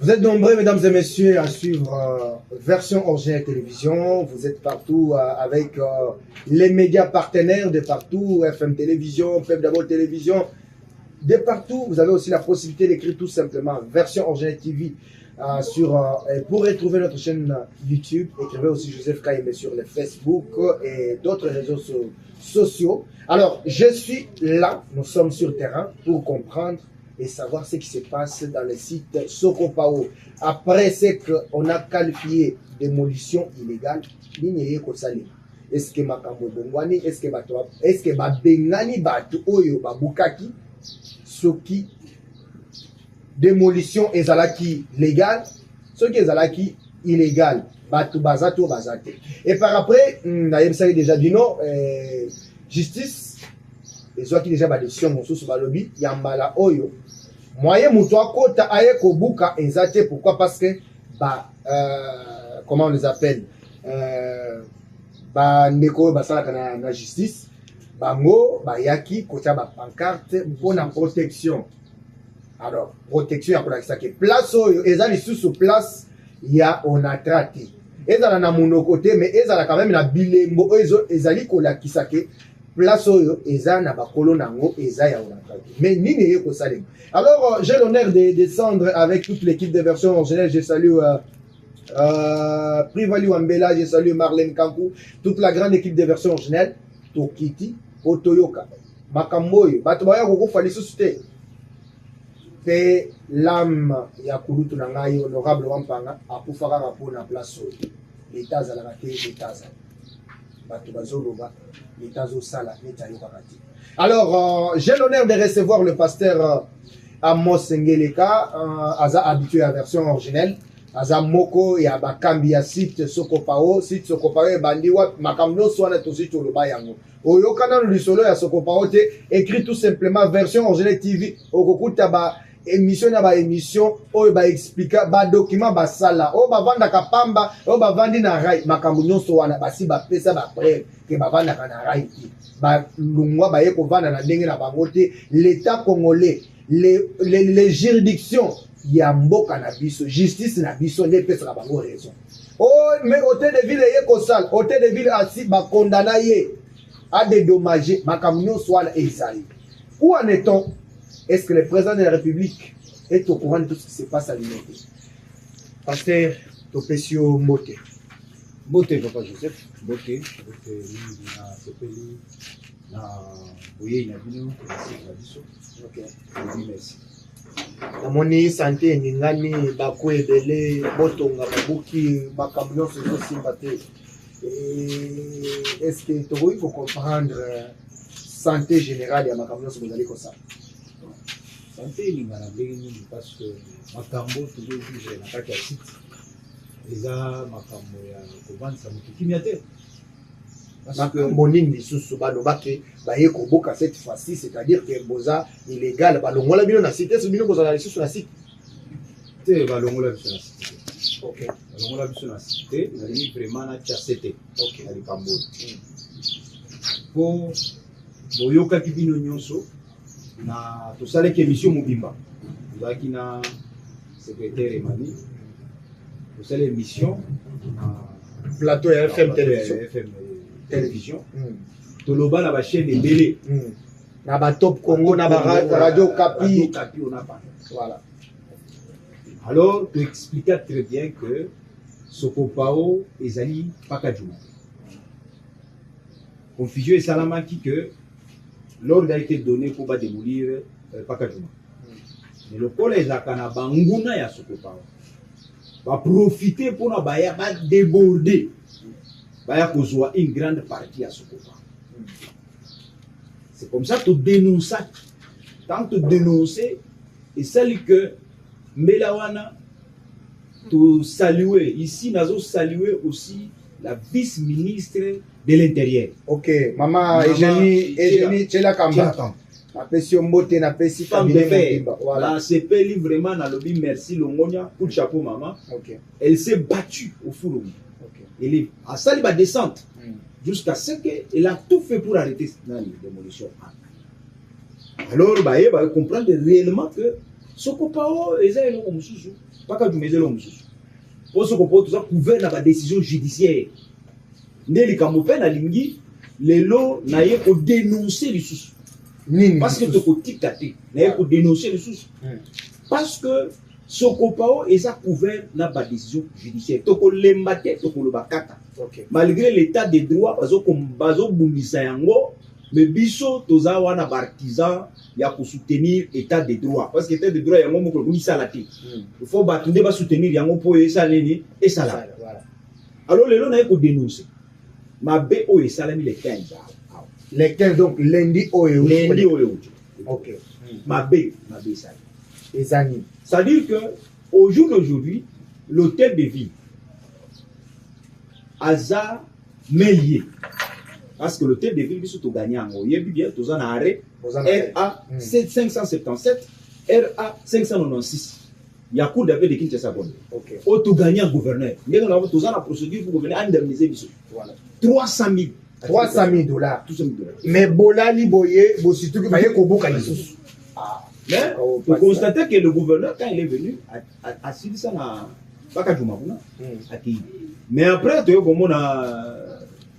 Vous êtes nombreux, mesdames et messieurs, à suivre Version Originale Télévision. Vous êtes partout avec les médias partenaires de partout, FM Télévision, Pep d'abord Télévision. De partout, vous avez aussi la possibilité d'écrire tout simplement Version Originale TV pour retrouver notre chaîne YouTube. Écrivez aussi Joseph Kaïmé sur le Facebook et d'autres réseaux sociaux. Alors, je suis là, nous sommes sur terrain pour comprendre et savoir ce qui se passe dans le site Sokopao. Après ce qu'on a qualifié démolition illégale, est-ce que makambo bongwani, est-ce que bengani batu oyo babukaki soki démolition ezalaki légale, soki ezalaki illégal batu bazato bazate. Et par après, naïm déjà dit non, justice et soit qui déjà ba décision mosusu balobi yambala oyo moyen muto akota aye kobuka ezate. Pourquoi? Parce que comment on les appelle, ndeko basala na justice bango bayaki kota ba pancarte pour la protection. Alors protection ya kolakisa ke place oyo ezali sous place ya onatrati ezala na monoko te, mais ezala quand même na bilembo oyo ezali kolakisa ke place oyo eza na bakolo nango eza ya onatrati. Mais nini yeko salem. Alors j'ai l'honneur de descendre avec toute l'équipe de Version Originale. Je salue Privali Wambela, je salue Marlène Kankou, toute la grande équipe de Version Originale. Tokiti Otoyoka Makamboyo Batobaya Gogo Falisusu te pe l'âme ya kulutu na ngai honorable Wampanga apufaka rapo na place oyo l'état za la raté l'état za bato bazoloba l'état zo sala neta yoka kati. Alors j'ai l'honneur de recevoir le pasteur Amos Ngeleka, aza habitué à Version Originale, aza moko ya bakambi ya site Sokopao bandiwa makamno swana tosi toloba yango oyokana no lisolo ya Sokopao te. Écrit tout simplement Version Originale TV okokuta ba émission na ba émission oyo ba expliquer ba document ba sala o ba vanda kapamba o ba vandi na rai makambo nyonso wana basi ba pesa ba preuve ke ba vanda kana rai ba lungwa ba yeko vanda na ndenge na bango te. L'état congolais, les juridictions ya mboka na biso, justice na biso nde pesa na bango raison. Oh mais hôtel de ville ye kosala hôtel de ville asi ba condamna ye à dédommager makambo nyonso wana ezali. Où en est-on? Est-ce que le président de la République est au courant de tout ce qui se passe à l'unité? Pasteur Topesio Mbote. Mbote, Papa Joseph. Mbote, na sepeli, na boye na bino, na biso. Ok. Merci. Namoni santé ningani bakwe ebele botonga babuki makambo nyonso ezosimba te. Est-ce que tu veux comprendre santé générale ya makambo nyonso bozali kosala? Santé lingana ndenge nini parce que makambo tozovivre na kati ya site eza makambo ya kovandisa moto kimia te. Makambo nini lisusu balobaki baye koboka cette fois-ci, c'est-à-dire que boza illégal balongola bino na site, bino kozala lisusu na site te balongola biso na site. Ok. Balongola biso na site nalingi vraiment na tia sete. Ok. Na likambo po boyokaki bino nyonso na tosalaki émission mobimba tozalaki na secrétaire Emani tosala émission na plateau ya FM télévision toloba na bachaîne ebele na ba Top Congo na ba radio Kapi on a parlé. Voilà. Alors tu expliques très bien que Sokopao ezali pakajuma confusion et salamaki que l'ordre a été donné pour démolir Pakajuma. Mais le collège a kana banguna ya Sokopao va profiter pour na baya ba déborder baya kozwa une grande partie à Sokopao. C'est comme ça que tu dénonces, tant que dénoncer et celle que Melawana tu saluer ici nazo saluer aussi la vice-ministre de l'Intérieur. Ok, maman Eugénie Tchela Kamba. La pression mbote na pesi femme de fer. Voilà, c'est peli vraiment na lobby merci Longonia pour le chapeau maman. Ok. Elle s'est battue au fourreau. Ok. Elle est à Saliba descente jusqu'à ce qu'elle a tout fait pour arrêter la démolition. Alors bah elle va comprendre réellement que Sokopao eza eloko mosusu paka juma eza eloko mosusu po Sokopao toza couvert na badécision judiciaire nde likambo mpe nalingi lelo naye kodénoncer lisusu parce que tokotika te naye kodénoncer lisusu parce que Sokopao eza couvert na badécision judiciaire tokolemba te tokoloba kaka malgré l'état de droit bazobundisa yango mais biso toza wana bartisan ya ko soutenir état de droit parce que état de droit yango moko misala te il faut batunde ba soutenir yango po esala nini esala alors lelo na ko dénoncer mabe o esalami le 15 les 15 donc lundi oyo ok mabe esala ezani ça veut dire que au jour d'aujourd'hui l'hôtel de ville aza melié parce que l'hôtel de ville biso to gagné yango yebi bien toza na arrêt RA 577 RA 596 ya cour d'appel de Kinshasa bonne o to gagné gouverneur ndenge na toza na procédure pour gouverneur indemniser biso voilà 300 000 $300,000 mais bolali boye bo surtout que baye koboka lisusu mais pour constater que le gouverneur quand il est venu a suivi ça na baka juma kuna aki mais après tu comme on a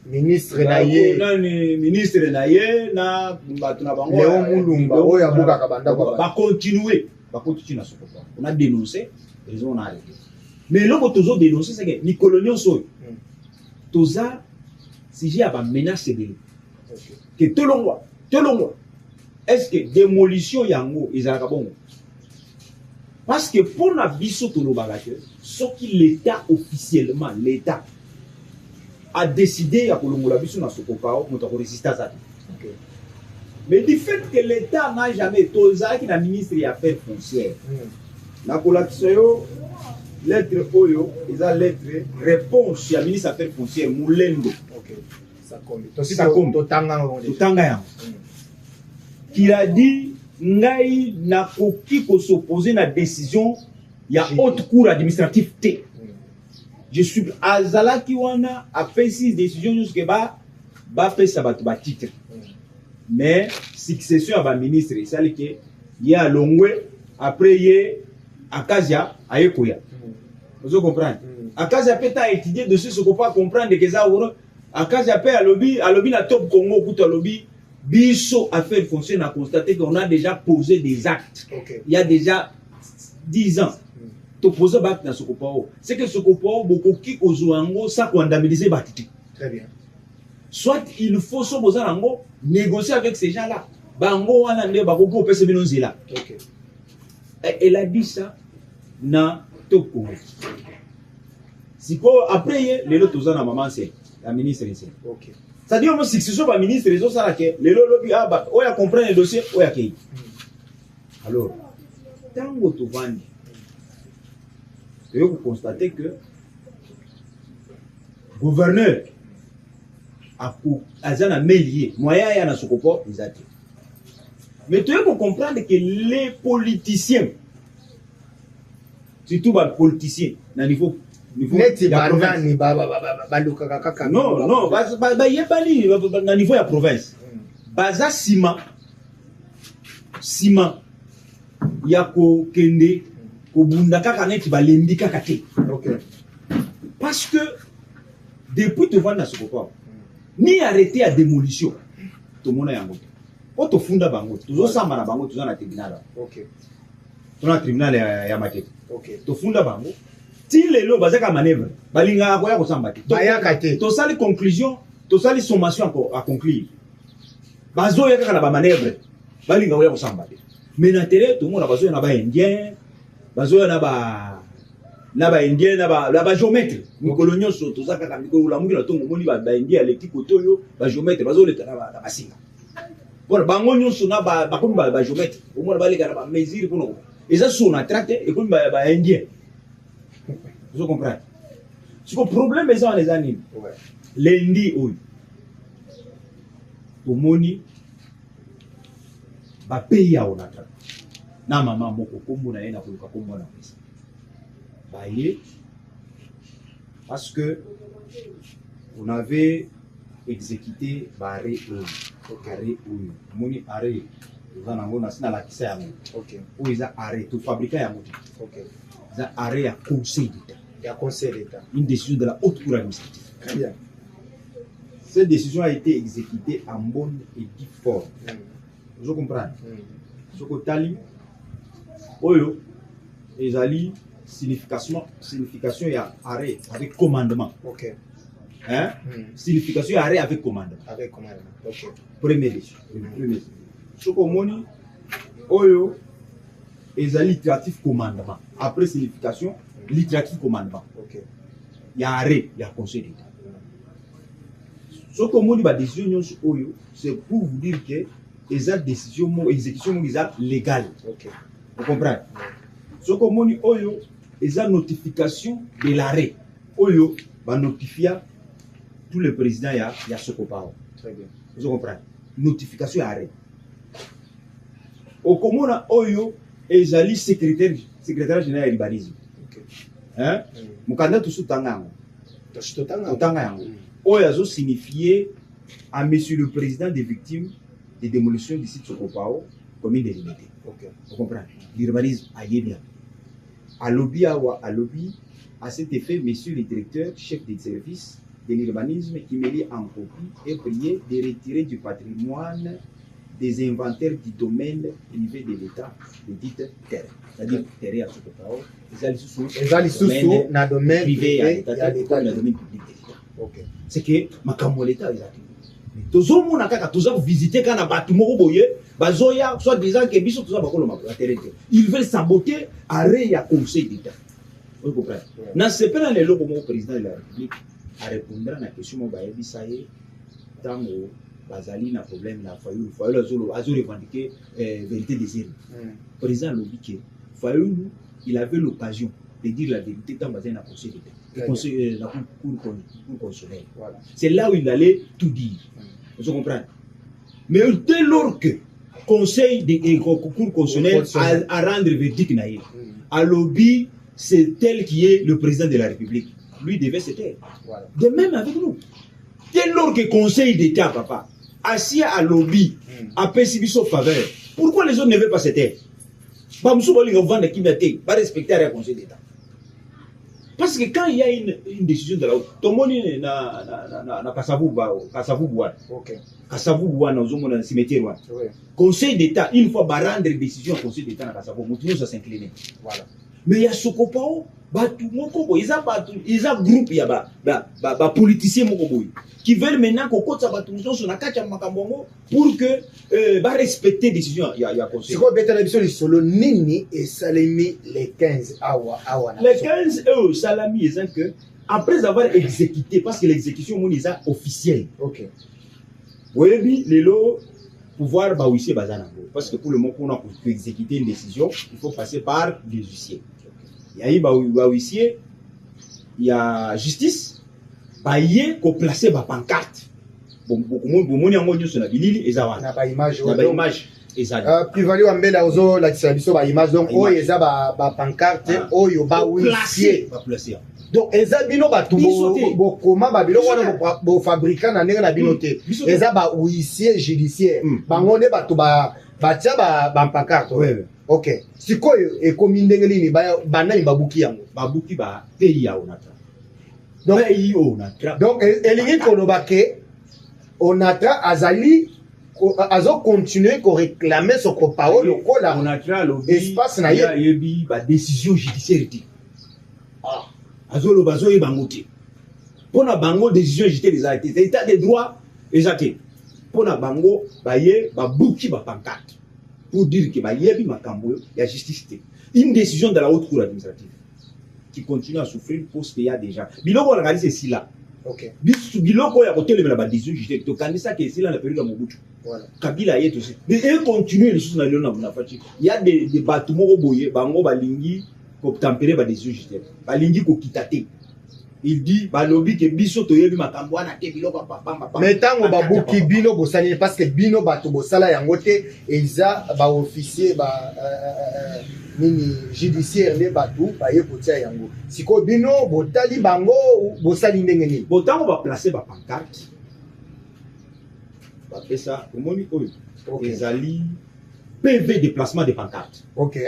ministre naye ministre naye na batu na bango Léon Mulumba oyo abuka kabanda kwa ba continuer na Sokopao on a dénoncé ils ont arrêté mais loko tozo dénoncer c'est que ni colonial so toza si j'ai ba menace de que tolongwa est-ce que démolition yango ezalaka bongo parce que pour na biso tolobaka que ce qui l'état officiellement l'état a décidé à kolongola biso na Sokopao moto ko résistance à mais du fait que l'état n'a jamais toza qui na ministre des affaires foncières na kolakisyo lettre oyo eza lettre réponse ya ministre des affaires foncières Mulendo ça compte totanga yango qui a dit ngai na koki ko s'opposer na décision ya haute cour administrative T. Je suis azalaki wana a fait 6 décisions jusqu'à ba fait ça ba titre. Mais succession à ba ministre ça li que y a longwe après y Akazia ayekoya. Vous comprenez? Akazia peut étudier dessus ce qu'on pas comprendre que ça Akazia peut à lobby na top Congo kuta lobby biso affaire foncière a constaté qu'on a déjà posé des actes. Il y a déjà 10 ans. To poser bac dans Sokopao. C'est que Sokopao beaucoup qui ozoango ça condamniser batiti. Très bien. Soit il faut so bozango négocier avec ces gens-là. Bango wana nde bakoko pese binonzela. OK. Elle a dit ça na top Congo. Siko après les autres tozana maman c'est la ministre ici. OK. Ça dit moi succession par ministre les autres ça là que les lobby aba oya comprendre le dossier oya kei. Alors tango to vandi et vous constatez que gouverneur a mêlé moyen ya na Sokopao exact. Mais tu peux comprendre que les politiciens surtout les politiciens na niveau neti banani baluka kaka non yebali na niveau ya province baza ciment ya ko kende ko bunda kaka neti balembi kaka te. OK. Parce que depuis te vendre na Sokopao ni arrêter à démolition to mona yango o to funda bango tozo samba na bango tozo na tribunal. OK. Tona tribunal ya Makete. OK. To funda bango ti lelo bazaka manœuvre balinga ko ya ko samba te bayaka te to sali conclusion to sali sommation à conclure bazo ya kaka na ba manœuvre balinga ko ya ko samba te mais na télé to mona bazo na ba indien bazo na ba indien na ba géomètre mikolo nyonso to zaka ka mikolo la mungi na tongo moni ba indien à l'équipe otoyo ba géomètre bazo leta na ba singa bon bango nyonso na ba komi ba géomètre au moins ba leka na ba mesure pour nous et ça sur na traité et komi ba indien. Vous comprenez? Ce que problème est dans les animes. Lundi oui. Pour moni ba pays ya onatra. Na maman moko kombo na yena koluka kombo na pesa. Ba ye parce que on avait exécuté barré arrêt moni arrêt oza nango na sina lakisa yango Ok. oyo eza arrêt tofabrika yango te Ok. eza arrêt ya conseil d'état Il y a conseil d'État. une décision de la haute cour administrative. Très bien. Cette décision a été exécutée en bonne et due forme. Vous comprenez? Ce que tali, oyo, ezali signification y a arrêt avec commandement. Ok. Hein? Signification y a arrêt avec commandement. Avec commandement. Ok. Première décision. Ce que moni, oyo, ezali littératif commandement. Après signification, littératif commandement. Ok. Il y a arrêt, il y a conseil d'État. Ce que moni ba décision oyo, c'est pour vous dire que eza décision mo exécution mo eza légale. Ok. Vous comprenez? Ce que moni oyo eza notification de l'arrêt. Oyo ba notifia tout le président ya Sokopao. Très bien. Vous comprenez? Notification ya arrêt. Okomona oyo ezali secrétaire général ya urbanisme. Ok. Hein? Mukanda tusu tangango. Totanga. Totanga yango. Oyo azo signifier à monsieur le président des victimes de démolition du site Sokopao, commune de Liberté. Ok. Vous comprenez? L'urbanisme a bien. À lobby, à cet effet, monsieur le directeur, chef de service de l'urbanisme, qui me lit en copie, est prié de retirer du patrimoine des inventaires du domaine privé de l'État, de dites terres. C'est-à-dire terre à Sokopao, les sous na domaine privé à l'État, comme le domaine public de l'État. Ok. C'est que makambo l'État est actif. Tozomona kaka toza visiter kana batu moko boye bazoya soit disant que biso toza bakolo makolo terre. Ils veulent saboter arrêt ya conseil d'État. Vous comprenez? Na sepela lelo comme président de la République a répondre na question mo ba yebisa ye tango bazali na problème na Fayulu azolo revendiquer vérité des erreurs. Président Lobike Fayulu il avait l'occasion de dire la vérité tant bazali na conseil d'État. La cour constitutionnelle. Voilà. C'est là où il allait tout dire. Vous comprenez? Mais dès lors que conseil de cour constitutionnelle à rendre verdict naïf, à lobby, c'est tel qui est le président de la République. Lui devait se taire. Voilà. De même avec nous. Dès lors que conseil d'État, papa, assis à lobby, à Pessibiso faveur, pourquoi les autres ne veulent pas se taire? Pas respecter le conseil d'État. Parce que quand il y a une décision de la haute, tout le monde na Kassavou Bouane. Ok. Kassavou Bouane, nous sommes dans le cimetière. Conseil d'État, une fois rendre décision au Conseil d'État na Kassavou, nous ça s'incliner. Voilà. Mais il y a Sokopao, batu moko ils ont groupe il y a politiciens moko qui veulent maintenant qu'on compte batu sur na kacha makambongo pour que ba respecter décision il y a conseil. C'est quoi beta la mission solo nini et salami les 15 awa. Les 15 euros salami ils que après avoir exécuté parce que l'exécution mon est officielle. OK. Oui, les lots pouvoir ba huissier bazanango parce que pour le moment pour exécuter une décision, il faut passer par les huissiers. Il y a eu ba huissier, il y a justice, ba yé ko placer ba pancarte. Bon moni yango nyoso na bilili eza na ba image eza privali wa mbela ozo la biso ba image donc oyo eza ba pancarte oyo ba huissier ba placer. Donc eza bino batu bo koma ba biloko wana bo fabricant na ndenge na bino te eza ba huissier judiciaire bango nde batu ba tia ba pancarte. OK. Sikoyo ekomi ndenge nini ba nani babuki yango babuki ba pays ya onatra. Donc pays onatra. Donc elingi koloba ke onatra azali azo continuer ko réclamer son Sokopao lokola onatra espace na ye yebi ba décision judiciaire ti. Azolo bazoye bangote. Pour na bango décision judiciaire des arrêtés. C'est état de droit exacté. Pour na bango baye babuki ba pancarte. Pour dire que bah yebi makambo ya justice. Une décision de la haute cour administrative qui continue à souffrir parce qu'il y a déjà. Biloko on regarde c'est là. OK. Biloko ya côté la décision judiciaire. To kanisa que c'est là la période de Mobutu. Voilà. Kabila yé aussi. Mais et continue les choses na lona na fati. Il y a des bâtiments boyé bango balingi pour tempérer ba décision judiciaire. Balingi ko kitate. Il dit balobi ke biso to yebi makambo wana te biloko papa. Mais tango babuki bino bosani parce que bino bato bosala yango te eza ba officier ba nini judiciaire ne batu ba yekotia yango. Siko bino botali bango bosali ndenge nini? Botango ba placer ba pancarte. Ba pesa omoni oyo. Ezali PV déplacement de pancarte. Ok.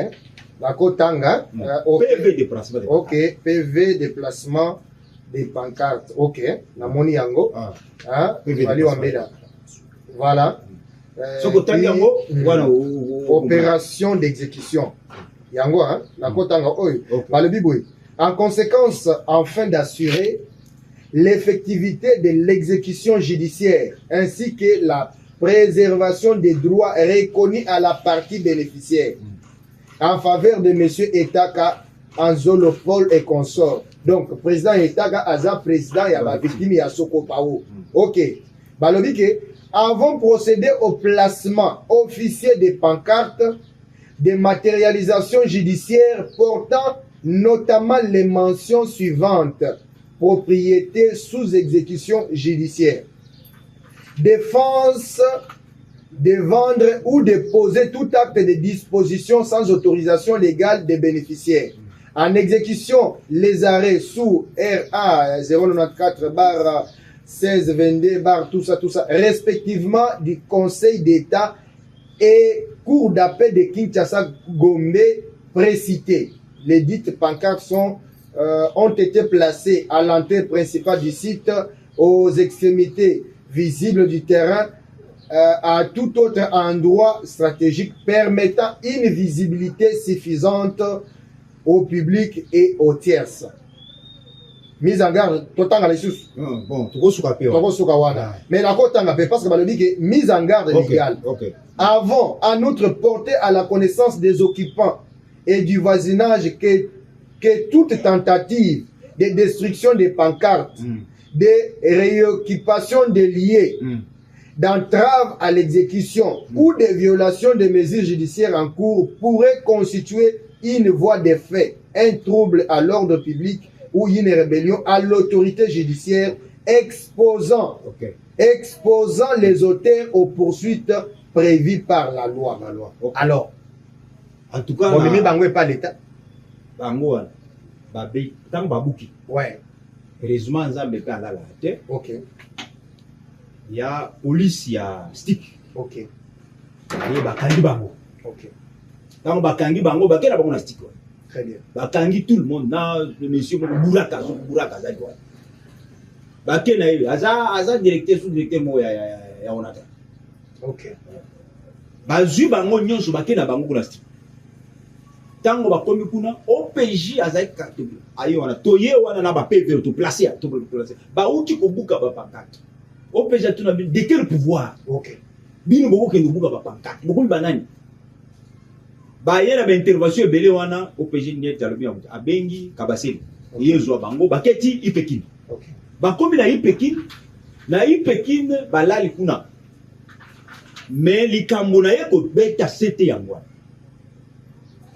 Bakotanga. PV déplacement de pancarte. Ok. PV déplacement des pancartes. Ok. Namoni yango. PV Wali Wambeda. Voilà. Opération d'exécution. Yango, hein? Nakotanga oyo. Balobi. En conséquence, afin d'assurer l'effectivité de l'exécution judiciaire ainsi que la préservation des droits reconnus à la partie bénéficiaire en faveur de M. Etaka Anzolopol et consorts. Donc, président Etaka Aza, président et la victime Yasoko Pao. Ok. Balobi que avant de procéder au placement officiel des pancartes, des matérialisations judiciaires portant notamment les mentions suivantes: propriété sous exécution judiciaire, défense de vendre ou de poser tout acte de disposition sans autorisation légale des bénéficiaires. En exécution, les arrêts sous RA 094/1622 tout ça, respectivement du Conseil d'État et Cour d'appel de Kinshasa Gombe précités. Les dites pancartes ont été placées à l'entrée principale du site, aux extrémités visibles du terrain, à tout autre endroit stratégique permettant une visibilité suffisante au public et aux tierces. Mise en garde, totanga les sous. Bon, tu mais la kotanga parce que balobi que mise en garde légale. Avant, en outre, porter à la connaissance des occupants et du voisinage que toute tentative de destruction des pancartes, de réoccupation des lieux, d'entrave à l'exécution ou de violation des mesures judiciaires en cours pourrait constituer une voie de fait, un trouble à l'ordre public ou une rébellion à l'autorité judiciaire exposant les auteurs aux poursuites prévues par la loi. Alors, en tout cas, on ne met pas l'État. Ouais. Heureusement, Nzambe pe alala te. Ok. Il y a police, il y a stick. Ok. Il y a bakangi bango. Ok. Quand bakangi bango, bakela bango na stick. Très bien. Bakangi tout le monde. Na le monsieur Bouraka za quoi. Bakena il aza directeur sous directeur mo ya onata. Ok. Bazu bango nyonso bakena bango na stick. Tango bakomi kuna OPJ azai carte ayo wana toye wana na ba PV to placer ba uti ko buka ba pancarte OPJ tuna de quel pouvoir. Ok. Bino boko ke buka ba pancarte boko banani ba yena ba intervention belé wana OPJ ni talobi abengi kabaseli yezo bango baketi ipekin. Ok. Bakomi na ipekin balali kuna mais likambo na ye ko beta sete yango.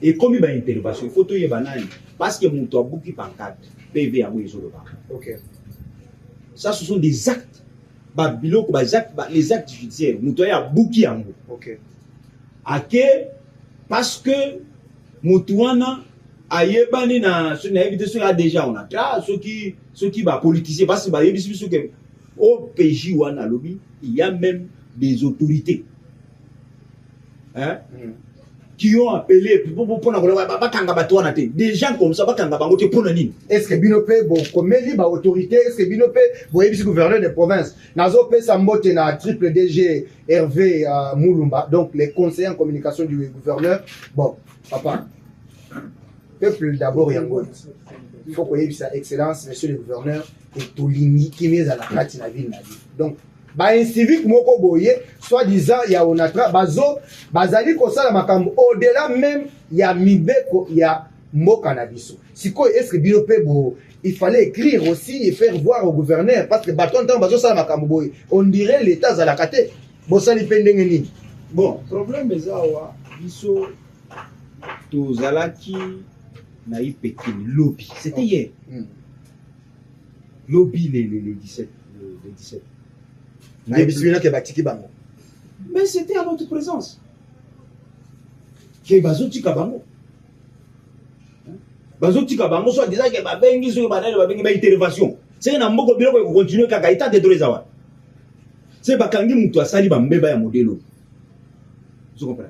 Et comme il y a une intervention, il faut tout y banani parce que mon toit bouki pancarte PV à oui le ok. Ça ce sont des actes les actes judiciaires mon toit a bouki en ok. Parce que mon toit ayebani na ce n'est évité ce déjà on a là ceux qui va politiser parce que bah il y a que au PJ ou en lobby il y a même des autorités hein qui ont appelé pour des gens comme ça est-ce que Binope comme libre autorité, est-ce que Binope voyez gouverneur de province nazo pesa mbote na triple DG Hervé Moulumba, donc les conseillers en communication du gouverneur. Bon papa peuple d'abord yango il faut que sa excellence monsieur le gouverneur et tout limi qui met à la carte na ville na vie. Donc ba civique moko boye soit disant ya onatra bazali kosala makambo au-delà même ya mibeko ya mboka na biso. Siko est-ce que Binope il fallait écrire aussi et faire voir au gouverneur parce que baton temps bazo sala makambo boye on dirait l'état za la kate bosali pendenge nini. Bon problème ezawa biso tozalaki na ipekin lobby c'était hier lobby les 17 mais c'était à notre présence. Que bazotika bango. Bazotika bango soit disant que babengi so banani babengi ba intervention. C'est na mboko biloko ko continuer kaka ita de droits. C'est bakangi mutu asali ba mbeba ya modelo. Vous comprenez?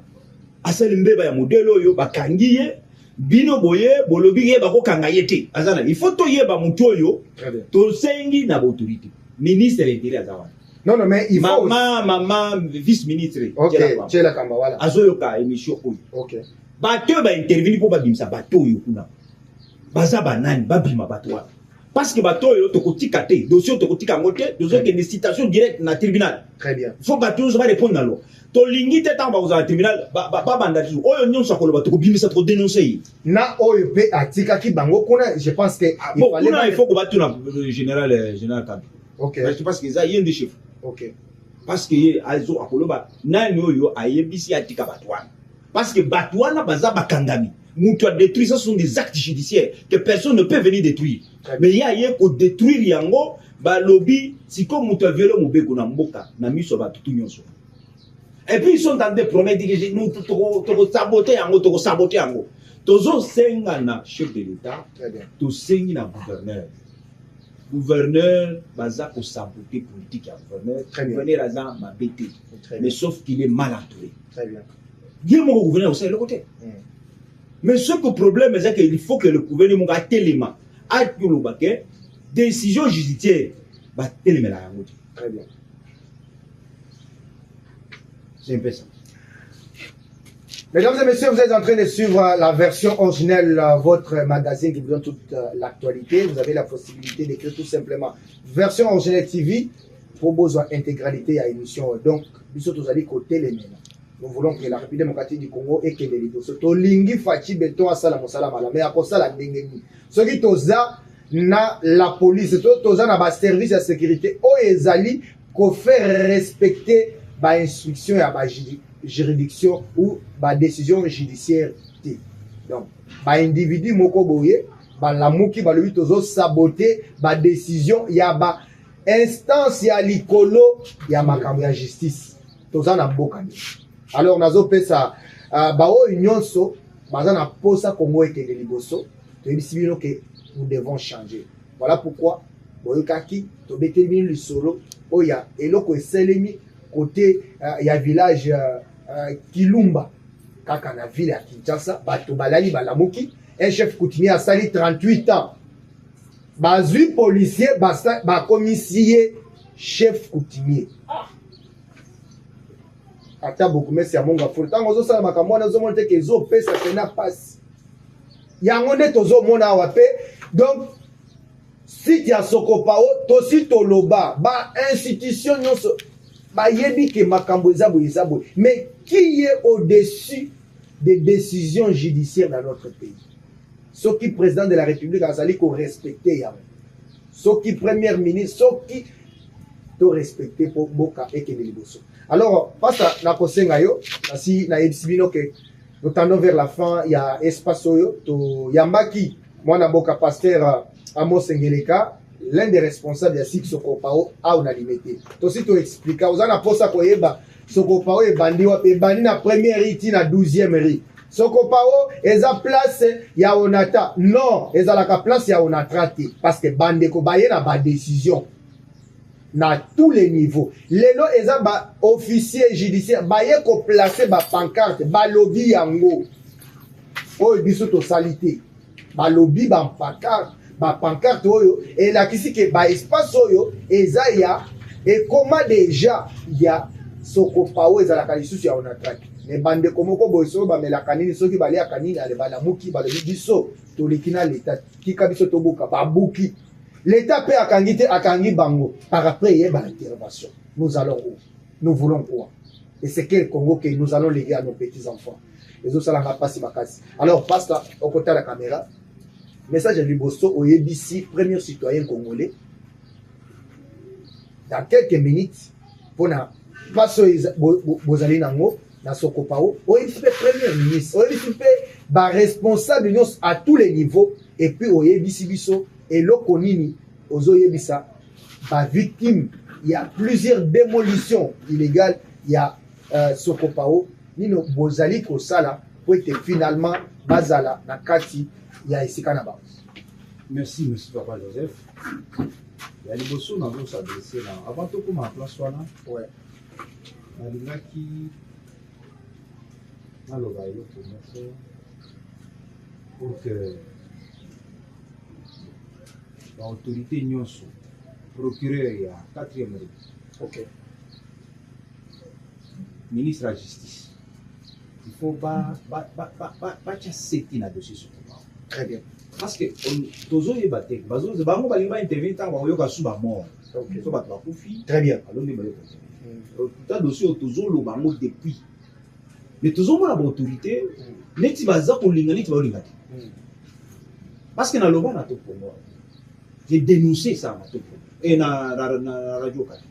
asali mbeba ya modèle oyo bakangi ye bino boye bolobi ye bako kanga yete azana il faut to yeba mutu oyo to sengi na autorité ministre l'intérieur azawana non mais il faut maman vice ministre tchela kamba wala azoyoka émission oyo OK bato ba intervenir pour babimisa bato oyo kuna baza banani babima bato wana parce que bato oyo tokotika te dossier tokotika ngote dossier que des citations directes na tribunal très bien faut bato zo ba répondre na lo to lingi te tant ba au tribunal ba banda tu oyo nyonso akoloba to kobimisa to dénoncer na oyo pe atika ki bango kuna je pense que il faut que bato na général Kabi OK je pense que ça y est des chiffres OK parce que azo akoloba nani oyo ayebisi atika bato wana parce que bato wana baza bakangami mutu a détruit, ça sont des actes judiciaires que personne ne peut venir détruire. Mais il y a pour détruire yango, ba lobby, si comme mutu a violé mobeko na mboka, na miso ba tout nyonso. Et puis ils sont dans des promesses que nous to saboter yango, to saboter yango. Tozo senga na chef de l'État, to sengi na gouverneur. Gouverneur baza ko saboter politique ya gouverneur. Gouverneur aza mabete. Mais sauf qu'il est mal entouré. Très bien. Bien mon gouverneur aussi le côté. Mais ce que le problème c'est qu'il faut que le gouvernement a tellement a que décision judiciaire va tellement la yango. Très bien. C'est un peu ça. Mesdames et messieurs, vous êtes en train de suivre la version originelle, votre magazine qui vous donne toute l'actualité. Vous avez la possibilité d'écrire tout simplement version originelle TV pour besoin intégralité à l'émission. Donc, vous allez côté les mêmes. Nous voulons que la République démocratique du Congo et que les leaders soient lingi fachi beto asala mosala mala mais akosa la ndengeni. Ce qui toza na la police, toza na ba service de sécurité o ezali ko faire respecter ba instruction ya ba juridiction ou ba décision judiciaire. Donc, ba individu moko boye, ba lamuki ba lobi tozo saboter ba décision ya ba instance ya likolo ya makambo ya justice. Toza na mboka. Alors nazo pesa bao nyonso baza na posa Congo et de liboso to ebisibino que nous devons changer. Voilà pourquoi boyokaki to beteli le solo oya eloko eselemi côté ya village Kilumba kaka na ville ya Kinshasa bato balali balamuki un chef coutumier a sali 38 ans bazui policier ba commissaire chef coutumier ata beaucoup mais c'est monga faut tant ozo sala makambo na zo monte ke zo pesa tena passe yango nde tozo mona wape donc si tu as sokopao to si to loba ba institution nyonso ba yebi ke makambo ezabo mais qui est au-dessus des décisions judiciaires dans notre pays? Ce qui président de la République a sali ko respecter yango, ce qui premier ministre, ce qui to respecter pour boka et que liboso. Alors, passe na kosenga yo, si na ebisibino que nous tendons vers la fin, il y a espace yo, to yambaki, moi na boka pasteur Amos Ngeleka, l'un des responsables de SIC Sokopao a unanimité. To si to explica, aux ana posa koyeba, Sokopao e bandi wa e bandi na première rite na 12e rite. Sokopao eza place ya onata. Non, eza la place ya onatrate parce que bande ko baye na ba décision. Na tous les niveaux. Lelo eza ba officier judiciaire baye ko placer ba pancarte ba lobby yango. Oyo biso to salité. Ba lobby ba pancarte oyo et la kisi ke ba espace oyo eza ya et comment déjà ya Sokopao eza la kalisusu ya onatraki. Ne bande komoko boso ba melaka nini soki bale akanini ale bala muki bale biso to likina l'état kika biso to boka ba buki. L'État peut akangi bango. Par après, il y a l'intervention. Nous allons où? Nous voulons quoi? Et c'est quel Congo que nous allons léguer à nos petits-enfants? Les autres, ça n'a pas si makasi. Alors, passe là, au côté de la caméra. Message à Liboso, au YBC, premier citoyen congolais. Dans quelques minutes, pour na passe Bozali Nango, na Sokopao, au YBC, premier ministre, au YBC, responsable à tous les niveaux, et puis au YBC Biso, et l'Okonini, aux Oyebisa, pas victime, il y a plusieurs démolitions illégales, il y a Sokopao, Nino Bozali Kosala, pour être finalement Bazala, Nakati, il y a ici Kanaba. Merci, monsieur Papa Joseph. Il y a les bossons dans l'eau s'adresser là. Avant tout, comme en place, ouais. naloba eloko moko pour que baautorité nyonso procureur ya 4e république, Ok. ministre de la justice, il faut batia seti na dossier soko. Très bien. Parce que tozoyeba te bango balingi baintervenir ntango bakoyoka su bamort Ok. so bato bakufi Très bien. alors nde bayoka ta dossier oyo tozoloba yango depuis mais tozomona baautorité neti baza kolinga neti bayolinga te parce que naloba na tokongo j'ai dénoncé ça na tokongo et na radio kati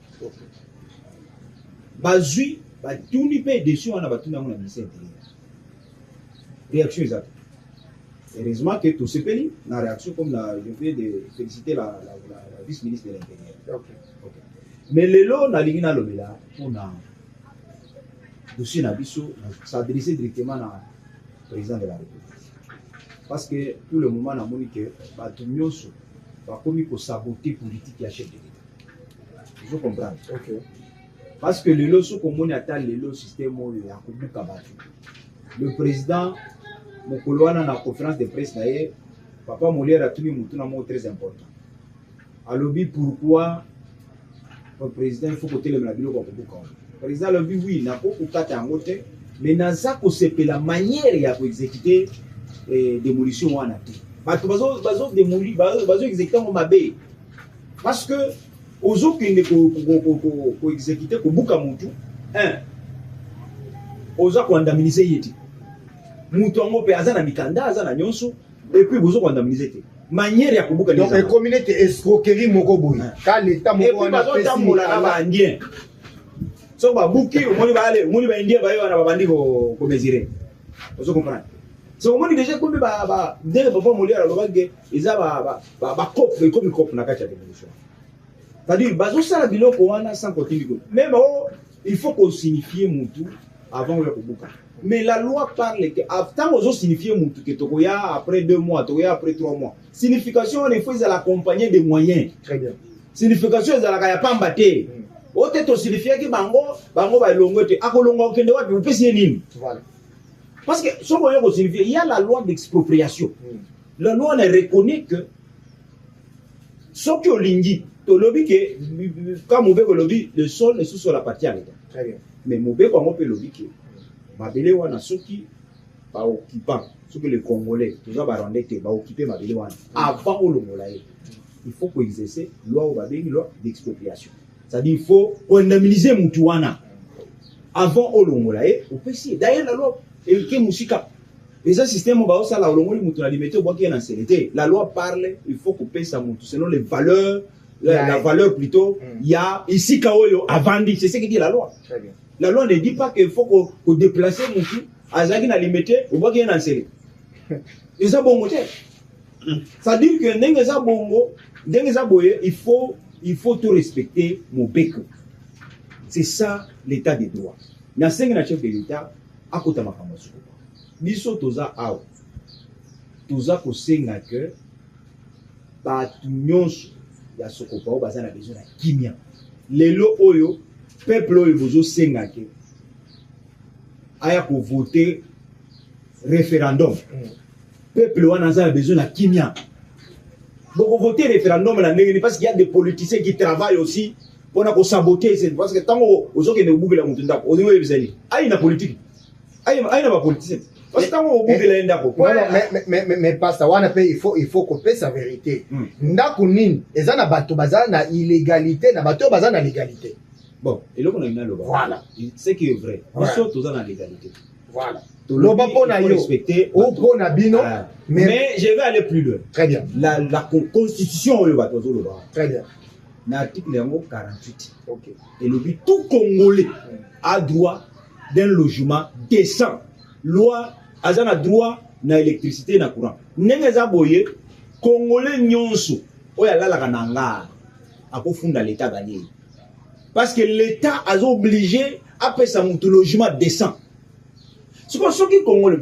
bazwi batuni mpe dessus wana batuni yango na ministère intérieur réaction eza te. Heureusement que tout se pénit, la réaction comme je viens de féliciter la vice-ministre de l'Intérieur. Okay. Mais le lot, na lingi na lobela pour na dossier na biso s'adresser directement à président de la République. Parce que pour le moment, na moni que bato nyonso ba komi ko saboter politique ya chef de l'État. Je comprends. Ok. Parce que le lot so komoni ata le lot système oyo ya kobuka bato. Le président mokolo wana na conférence de presse na ye papa Molière atuni mutu na mot très important alobi pourquoi le président il faut kotelemela biloko ya kobuka président alobi oui nako kokata yango te mais naza kosepela manière ya koexécuter démolition wana te bato bazo exécuter yango mabe parce que ozokende koexécuter kobuka mutu oza koandaminize ye te mutu yango mpe aza na mikanda aza na nyonso epuis bozo koandaminize te manière ya kobuka donc communauté escroquerie moko boye ka l'état moko wana bazotambola na baindien so babuki omoni baindien bayo wana babandi komesire ozo comprendre so omoni déjà kombi ndenge papa Molière alobaki eza bacope ekomi cope na kati ya démolition c'est-à-dire bazosala biloko wana sans continue même il faut qu'on signifie mutu avant ya kobuka. Mais la loi parle que tant qu'on signifie mutu que tokoya après 2 mois, tokoya après 3 mois. Signification il faut l'accompagner des moyens. Très bien. Signification za la kaya pamba te. Ote to signifie que bango ba longo te akolonga okende wapi upesi nini? Voilà. Parce que ce qu'on veut signifier, il y a la loi d'expropriation. La loi ne reconnaît que ce que olingi to lobby que quand mauvais lobby le sol est sous la partie à l'État. Très bien. Mais mauvais comme on peut lobby que mabele wana soki ba occupant soki les Congolais toujours ba rendre te ba occuper mabele wana avant olongola ye il faut ko exercer loi ou ba bengi loi d'expropriation c'est-à-dire il faut indemniser mutu wana avant olongola ye opesi d'ailleurs la loi et que musika les systèmes ba osala olongoli mutu na limité obaki na sécurité la loi parle il faut couper sa mutu selon les valeurs la valeur plutôt il y a ici kaoyo avandi c'est ce que dit la loi. Très bien. La loi ne dit pas qu'il faut qu'on déplace mon fou à Zagin à limiter au bas qu'il y a un série. Et ça bon moteur. Ça dit que n'engeza bongo, n'engeza boye, il faut tout respecter mon bec. C'est ça l'état des droits. Na sengi na chef de l'État à côté ma femme soko. Biso toza ao. Toza ko senga que ba nyonso ya soko pa baza na besoin na kimia. Lelo oyo peuple oyo bozo senga ke aya ko voter référendum. Peuple wana a besoin na kimia. Beaucoup voter référendum la ndenge parce qu'il y a des politiciens qui travaillent aussi pour saboter parce que tant aux autres ne bougent la mutunda aux niveaux bizali. Aïe na politique. Aïe na ba politicien. Parce que tant au bout de la ndako. Mais pas ça wana pe il faut couper sa vérité. Ndako nini ezana bato bazana na illégalité na bato bazana na légalité. Bon, et là on a une loi. Voilà. C'est qui est vrai. Ils sont tous dans la légalité. Voilà. Loba pona yo respecter ou pona bino mais je vais aller plus loin. Très bien. La constitution yo ba tozo loba. Très bien. L'article 48. OK. Et le but tout Congolais a droit d'un logement décent. Loi azana droit na électricité na courant. Ndenge za boye Congolais nyonso oya lalaka na ngala akofunda l'état gagné. Parce que l'État a obligé à payer son logement décent. C'est pour ça que les Congolais,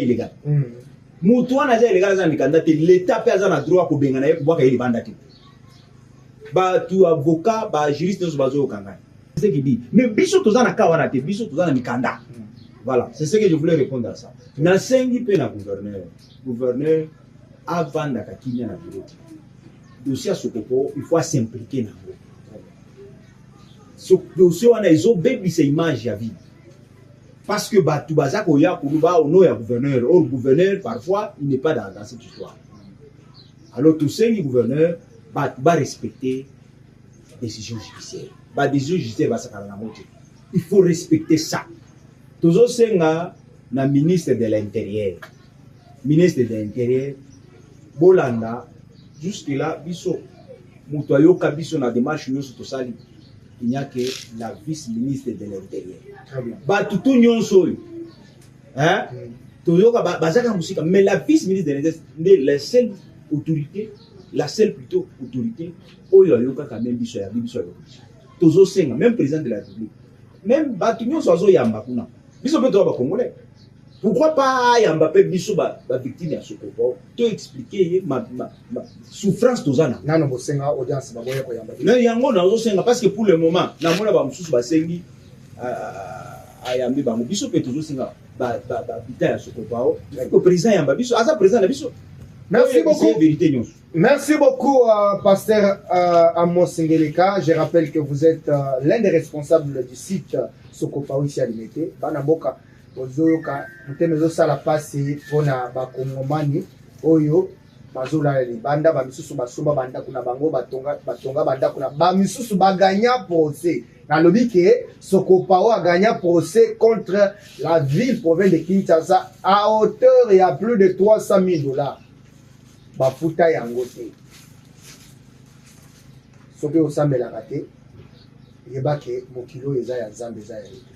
illégal. L'État peut avoir le droit de avocat, juriste, c'est ce qu'il dit. Mais biso tozana kawana te, biso tozana mikanda. Voilà, c'est ce que je voulais répondre à ça. Nasengi pe na gouverneur. Gouverneur, avant d'Akakinya na bureau. Dossier à Sokopo, il faut s'impliquer dans le dossier. On a ils ont baby ces images à vie. Parce que tout bazak oya kuruba au nom ya gouverneur. Or gouverneur parfois il n'est pas dans cette histoire. Alors tous ces gouverneurs va respecter les décisions judiciaires. Ba décision judiciaire va s'akala na moto. Il faut respecter ça. Toujours senga na ministre de l'Intérieur. Ministre de l'Intérieur Bolanda jusque là biso muto ayoka biso na démarche nyonso tosali. Il n'y a que la vice-ministre de l'Intérieur. Ba tutu nyonso hein toyoka bazaka musika mais la vice-ministre de l'Intérieur la seule autorité plutôt autorité oyo ayoka quand même biso ya biso ya tozo senga même président de la République même batu nyonso azo yamba kuna biso pe to ba congolais. Pourquoi pas Yambappé biso ba victime ya Sokopo to expliquer ma souffrance tozana nano bosenga audience ba boye ko Yambappé na yango na ozosenga parce que pour le moment na mona ba mususu ba sengi ayambi ba biso pe tozo senga ba bita ya Sokopo ko président Yamba biso asa président na biso. Merci beaucoup. Merci beaucoup, Pasteur Amos Ngeleka. Je rappelle que vous êtes l'un des responsables du site Sokopa ici à Limité. Banaboka, Ozoyoka, Mutemezo Sala Pasi, Pona Bakongomani, Oyo, Mazola Banda, Bamisusu Basumba Banda Kuna Bango, Batonga Banda Kuna, Bamisusu Baganya procès. Dans le but que Sokopao a gagné procès contre la ville province de Kinshasa à hauteur et à plus de 300 000 $. Bafuta yango te soki osambelaka te yeba ke mokilo eza ya nzambe eza ya yote.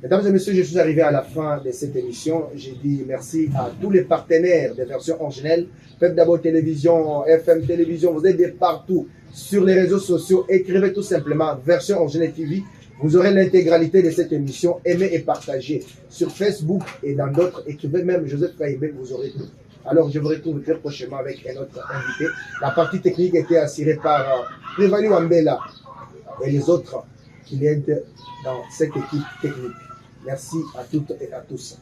Mesdames et messieurs, je suis arrivé à la fin de cette émission. J'ai dit merci à tous les partenaires des versions originelles. Peuple d'abord télévision, FM télévision, vous êtes de partout sur les réseaux sociaux. Écrivez tout simplement version originelle TV. Vous aurez l'intégralité de cette émission. Aimez et partagez sur Facebook et dans d'autres. Écrivez même Joseph Kaïbé, vous aurez tout. Alors, je vous retrouve très prochainement avec un autre invité. La partie technique était assurée par Prévalu Wambela et les autres qui l'aident dans cette équipe technique. Merci à toutes et à tous.